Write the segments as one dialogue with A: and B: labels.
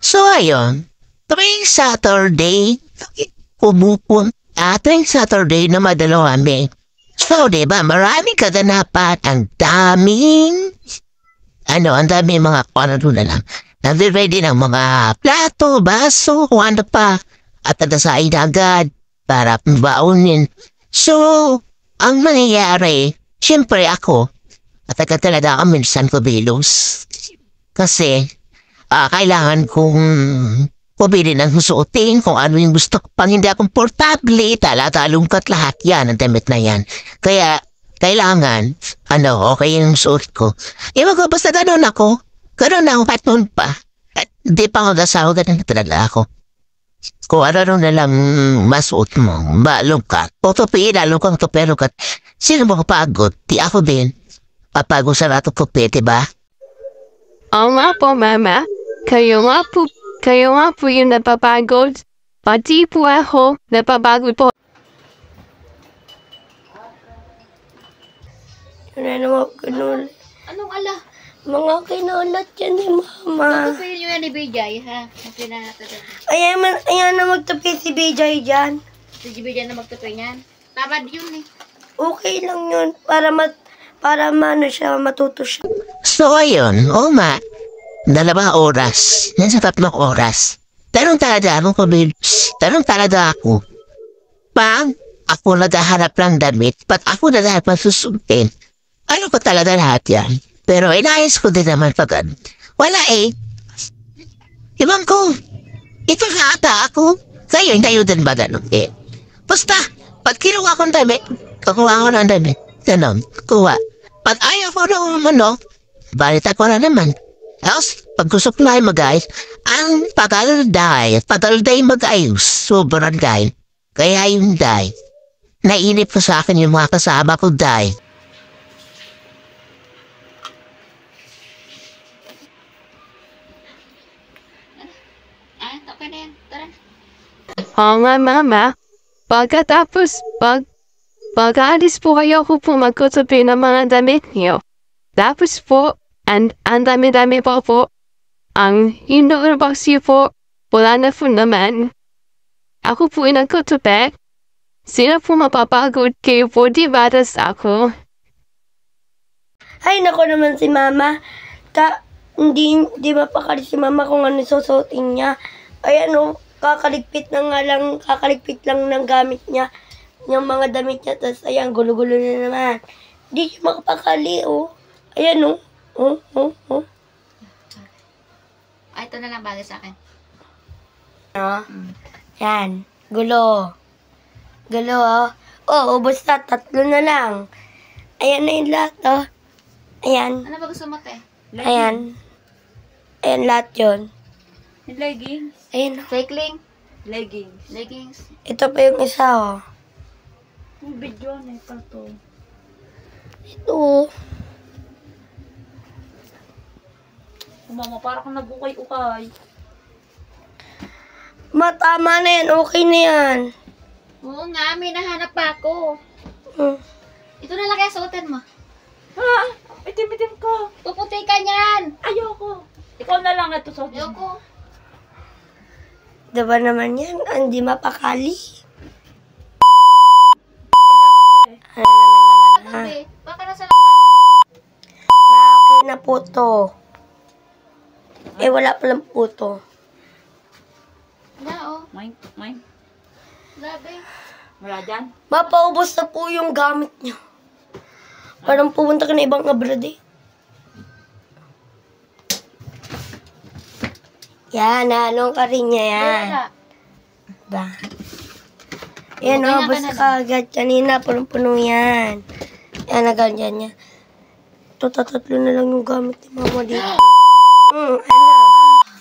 A: So ayun, tuwing Saturday, tuwing Saturday na madalo kami. So, diba, maraming kaganapan, ang daming mga ano na lang. Nagre-ready ng mga plato, baso, kung ano pa. At nadasain na agad para baunin. So, ang mangyayari, siyempre ako, at agad talaga ako minsan ko bilos. Kasi, kailangan kong pumili ng susuotin kung ano yung gusto ko. Pag hindi ako komportable, talatalungkat lahat yan, ang damit na yan. Kaya, kailangan, okay yung suot ko. Ewan ko, basta ganun ako. Ganun ako, kahit noon pa. At di pa ako nasahod na talaga ako. Kung ano na lang masuot mo, malungkat. Tutupi, lalungkang pero kat, sino mo kapagod? Di ako din. Papagod sa rato ko, diba?
B: Oo nga po, Mama. Kayo nga po yung napapagod. Pati po ako, napapagod po.
C: Naman ganun.
D: Anong ala?
C: Mga kinulat yan ni Mama.
D: Magtupi nyo yan ni BJ, ha?
C: Ayan na magtupi si BJ dyan.
D: Si BJ na magtupi niyan. Tamad yun eh.
C: Okay lang yun. Para matuto siya.
A: So ayun, Dalawang oras. Yan sa 3 oras. Tanong talaga ako. Pag ako naghahanap ng damit, pag ako naghahanap ng susuntin, ano ko talaga lahat yan? Pero inayos ko din naman pag wala eh. Ibang ko. Ito na ata ako. Kayo din ba ganun eh? Basta, pag kinuha ko ng damit, kukuha ko ng damit. Ganon, kuha. Pag ayaw ko naman, balita ko na naman. Tapos, pag gusto ko na mag-ayos, ang pag-alday mag-ayos, sobrang day. Kaya yung day, nainip ko sa akin yung mga kasama ko day.
D: Okay na yan. Tara.
B: Oo nga, Mama. Pagkatapos, pag-aalis po kayo ko po magkutupi ng mga damit niyo. Tapos po, ang dami-dami po. Ang box niyo po, wala na po naman. Ako po yung nagkutupi. Sino po mapapagod kayo po, di batas ako.
C: Ay, nako naman si Mama. Hindi mapakali si Mama kung ano susuotin niya. Ayan kakaligpit lang ng gamit niya. Yung mga damit niya, tapos ayan, gulo-gulo na naman. Hindi siya makapakali, Ayan,
D: Ay, ito na lang bagay sa akin.
C: Yan, gulo. Gulo, ubos na, 3 na lang. Ayan na yung lahat, Ayan.
D: Ano ba gusto mo, te?
C: Ayan. Ayan lahat yun.
D: Leggings.
C: Ayan.
D: Cycling.
C: Leggings. Ito pa yung isa,
D: Yung video na ito to.
C: Ito.
D: Mama, parang kang nagukay-ukay.
C: Tama na yan. Okay na yan.
D: Oo nga, may nahanap pa ako. Ito na lang kaya suotin mo.
E: Ha? Itim-itim ko.
D: Puputi ka niyan.
E: Ayoko. Ikaw na lang ito sa
D: Ayoko.
C: Diba naman yan? Hindi mapakali.
D: Sabi, baka nasa
C: Malaki na po to. Wala palang puto.
D: na,
E: Mine.
D: Labi.
E: Wala dyan.
C: Mapaubos na po yung gamit niyo. Parang pumunta ka na ibang abroad eh. Yan, anong ka rin niya yan.
D: Wala.
C: Ba? Yan basta ka agad. Kanina, punong-puno yan. Yan, agad yan niya. Ito, 3 na lang yung gamit ni Mama dito.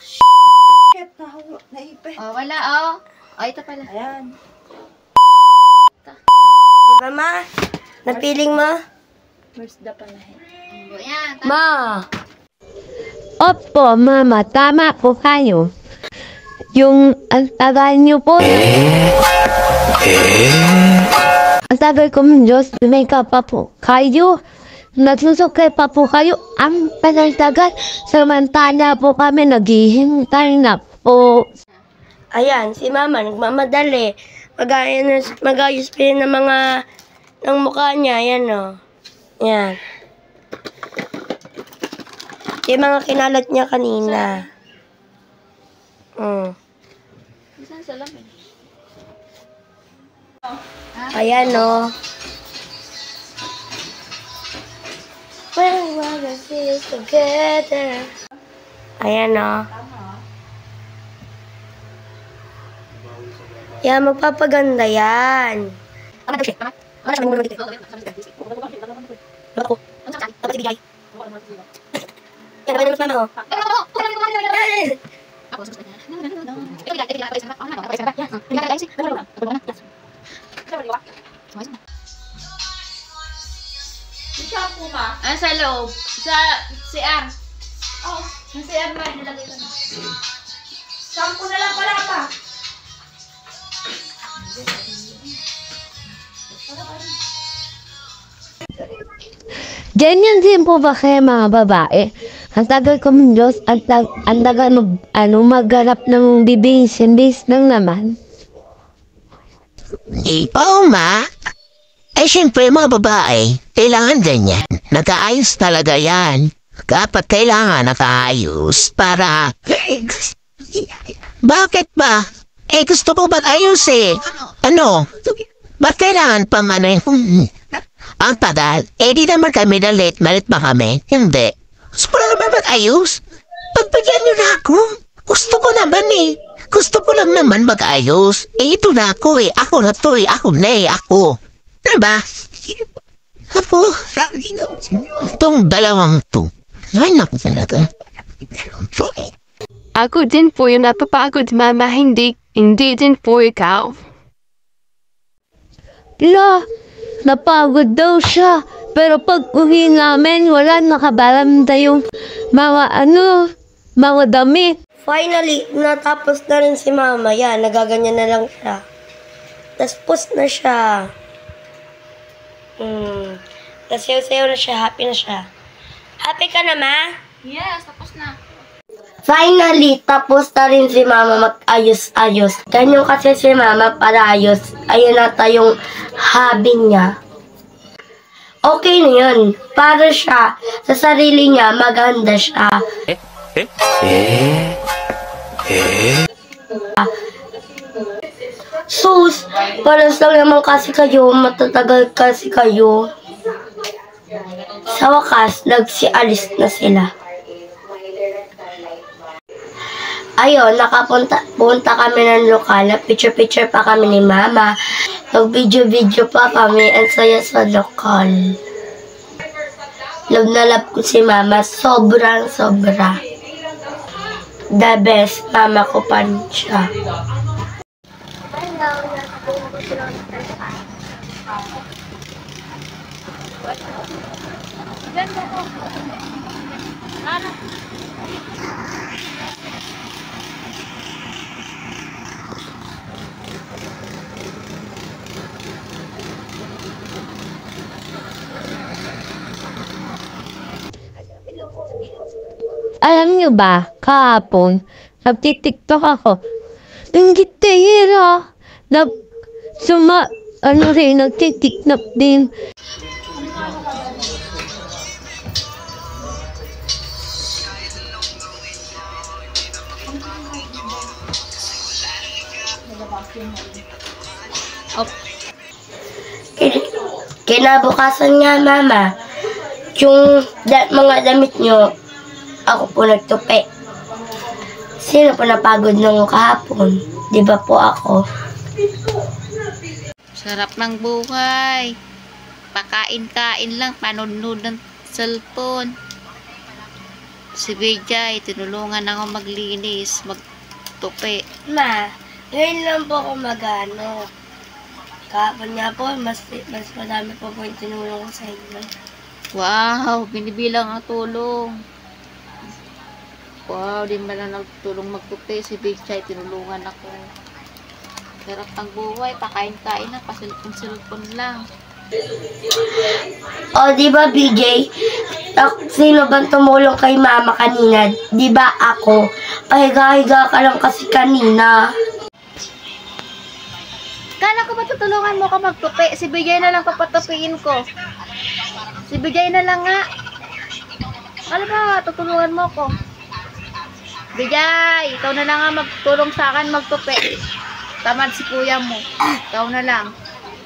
E: Shit, naipit.
D: Oh, wala, ito pala.
E: Ayan.
C: Di ba, Ma? Napiling mo?
E: Where's the pala?
D: Yan.
C: Ma!
B: Opo, Mama, tama po kayo. Yung ang tagal niyo po. Ang tagal ko, Diyos, may ka pa po kayo. Nagsusukay pa po kayo. Ang tagal-tagal. Samantala po kami naghihintay na
F: po.
C: Ayan, si mama, nagmamadali. Mag-ayos pa yun ng mukha niya. Ayan, o. Ayan. Yung mga kinalat niya kanina.
D: Saan sa lamin?
C: Ayan, o. When we wanna feel together. Ayan, o. Yan, magpapaganda yan.
D: Ah, sa loob. Sa CR. Oh, sa CR ba? Nilagay ko na. Sampo na lang pala pa.
F: Ganyan din po ba kayo mga babae? Ang tagal ko ng Diyos, ang tagal maghanap ng bibing simbis lang naman.
A: Oo, ma. Eh, syempre, mga babae, kailangan ganyan. Nakaayos talaga yan. Kapag kailangan nakaayos para... Bakit ba? Eh, gusto ko ba't ayos eh? Ano? Ba't kailangan pang ano yung... Ang tagal, eh di naman kami na malit ba kami? Hindi. Gusto ko naman mag-ayos. Pagbigyan niyo na ako. Gusto ko naman eh. Gusto ko lang naman mag-ayos. Eh ito na ako eh. Ako na to eh. Ako na eh. Ako. Diba? Ako. Itong dalawang to. Ay naku talaga.
B: Ako din po yung napapagod, Mama. Hindi din po ikaw.
F: La, napagod daw siya. Pero pag uwi namin, wala nakabaramda yung mga damit.
C: Finally, natapos na rin si mama. Yan, nagaganyan na lang siya. Tapos na siya. Sasayaw na siya, happy na siya. Happy ka na, ma?
D: Yes, tapos na.
C: Finally, tapos na rin si mama mag-ayos-ayos. Ganyan kasi si mama para ayos. Ayun na tayong hobby niya. Okay na yun. Para siya, sa sarili niya, maganda siya. Sus, paras lang naman kasi kayo, matatagal kasi kayo. Sa wakas, nagsialis na sila. Ayun, punta kami ng lokal. Picture-picture pa kami ni mama. Nag-video-video pa kami. Ang saya sa lokal. Love na love ko si mama. Sobrang sobra. The best. Mama ko pa rin siya.
F: Alam niyo ba, kahapon, nagtitiktok ako. Ang gitera. Nagtitiktok din.
C: Kinabukasan nga, mama, yung mga damit nyo, ako po nagtupi. Sino po napagod nung kahapon? Di ba po ako?
D: Sarap ng buhay. Pakain-kain lang, panonood ng cellphone. Si Vijay, tinulungan ako maglinis, magtupi.
C: Ma, ngayon lang po ako mag-ano. Kahapon nga po, mas madami po po yung tinulong ko sa inyo.
D: Wow, binibilang ang tulong. Wow, di man lang nagtulong magtupi. Si Vijay, tinulungan ako. Sarap ng buhay, pakain-kain na, pasilpon-silpon lang.
C: O, di ba, BJ? Sino bang tumulong kay mama kanina? Di ba ako? pahiga-higa ka lang kasi kanina.
D: Kala ko ba tutulungan mo ka magtupi? Si Bijay na lang papatupiin ko. Si Bijay na lang nga. Kala ba tutulungan mo ko? Bijay, ikaw na lang nga magtulong sa akin magtupi. Tamad si kuya mo. Ikaw na lang.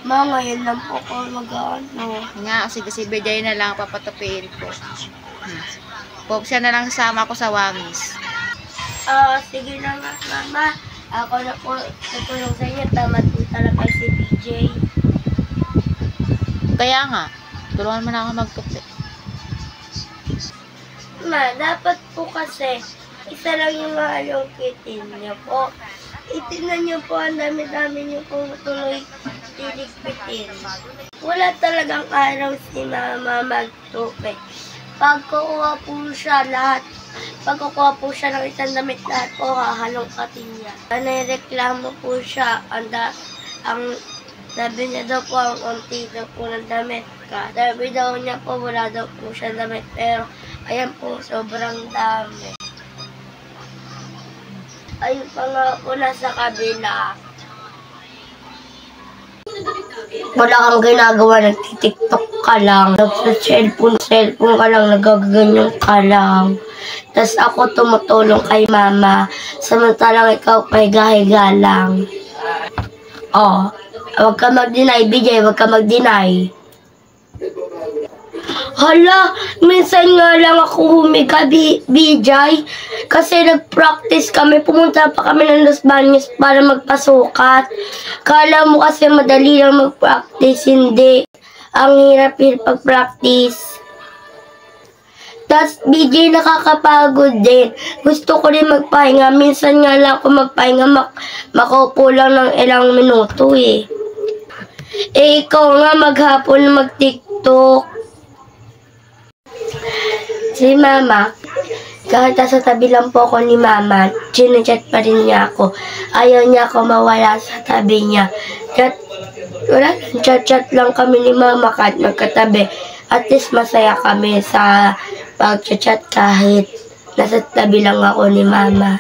C: Ma, ngayon lang po ako mag-ano.
D: Nga, sige si Bijay na lang papatupiin ko. Pop siya na lang sama ko sa wangis.
C: Sige na nga, mama. Ako na po tutulong sa inyo. Tamad po talaga si BJ.
D: Kaya nga, tulungan mo na ako magtupi.
C: Ma, dapat po kasi isa lang yung aalongkitin niyo po. Itinan niyo po, ang dami-dami niyo po tuloy tiligpitin. Wala talagang araw si mama magtupi. Pagkukuha po siya ng isang damit, lahat po hahalongkatin niya. Naireklamo po siya, ang sabi niya daw po, ang unti daw po ng damit ka. Sabi daw niya po, wala daw po siya damit, pero ayan po, sobrang dami. Ayun pa nga po, nasa kabila. Wala kang ginagawa, nagtitiktok ka lang. Nagsa-cellphone ka lang, nagaganyan ka lang. Tapos ako tumutulong kay mama. Samantalang ikaw pahiga-higa lang. Oh, huwag ka mag-deny, BJ, huwag ka mag-deny. Hala, minsan nga lang ako humiga, BJ. Kasi nag-practice kami. Pumunta pa kami ng Los Baños para magpasukat. Kala mo kasi madali lang mag-practice. Hindi. Ang hirap-hirap pag-practice. Tapos, BJ, nakakapagod din. Gusto ko rin magpahinga. Minsan nga lang ako magpahinga. Makaupo lang ng ilang minuto eh. Ikaw nga maghapon mag-TikTok. Si mama, kahit nasa tabi lang po ako ni mama, chinachat pa rin niya ako. Ayaw niya ako mawala sa tabi niya. Wala lang, chat-chat lang kami ni mama kahit magkatabi. At least masaya kami sa pag-chat kahit nasa tabi lang ako ni mama.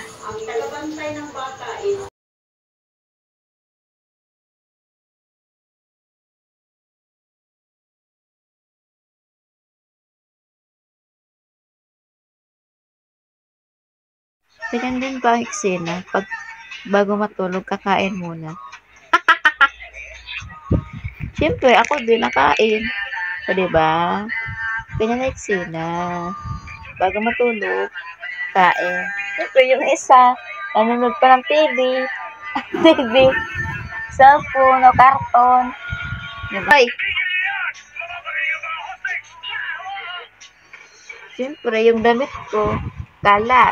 D: Ganyan din ba, Xena? Bago matulog, kakain muna. Siyempre, ako din nakain. O, diba? Ganyan na, Xena. Bago matulog, kain. Siyempre, yung isa, nanonood pa ng TV. TV. Cellphone o karton. Diba? Ay! Siyempre, yung damit ko, kalat.